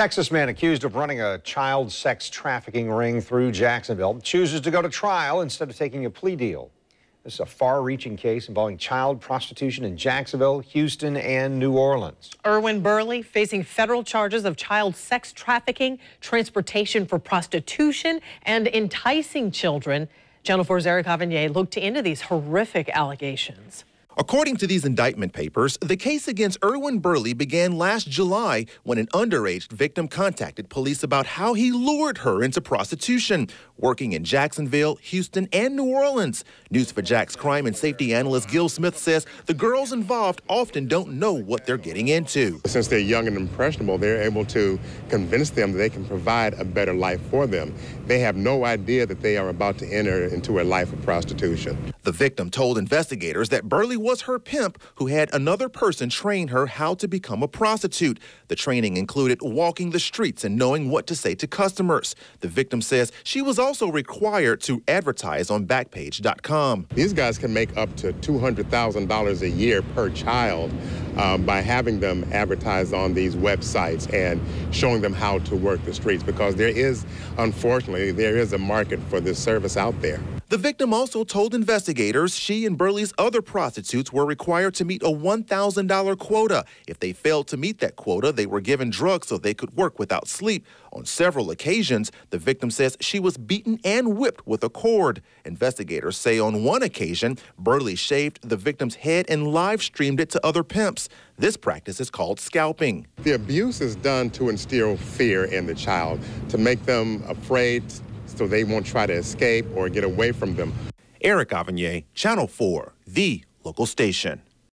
Texas man accused of running a child sex trafficking ring through Jacksonville chooses to go to trial instead of taking a plea deal. This is a far-reaching case involving child prostitution in Jacksonville, Houston, and New Orleans. Erwin Burley facing federal charges of child sex trafficking, transportation for prostitution, and enticing children. Channel 4's Eric Avanier looked into these horrific allegations. According to these indictment papers, the case against Erwin Burley began last July when an underage victim contacted police about how he lured her into prostitution, working in Jacksonville, Houston, and New Orleans. News4Jax crime and safety analyst Gil Smith says the girls involved often don't know what they're getting into. Since they're young and impressionable, they're able to convince them that they can provide a better life for them. They have no idea that they are about to enter into a life of prostitution. The victim told investigators that Burley was her pimp who had another person train her how to become a prostitute. The training included walking the streets and knowing what to say to customers. The victim says she was also required to advertise on Backpage.com. These guys can make up to $200,000 a year per child by having them advertise on these websites and showing them how to work the streets, because unfortunately, there is a market for this service out there. The victim also told investigators she and Burley's other prostitutes were required to meet a $1,000 quota. If they failed to meet that quota, they were given drugs so they could work without sleep. On several occasions, the victim says she was beaten and whipped with a cord. Investigators say on one occasion, Burley shaved the victim's head and live-streamed it to other pimps. This practice is called scalping. The abuse is done to instill fear in the child, to make them afraid so they won't try to escape or get away from them. Eric Avanier, Channel 4, the local station.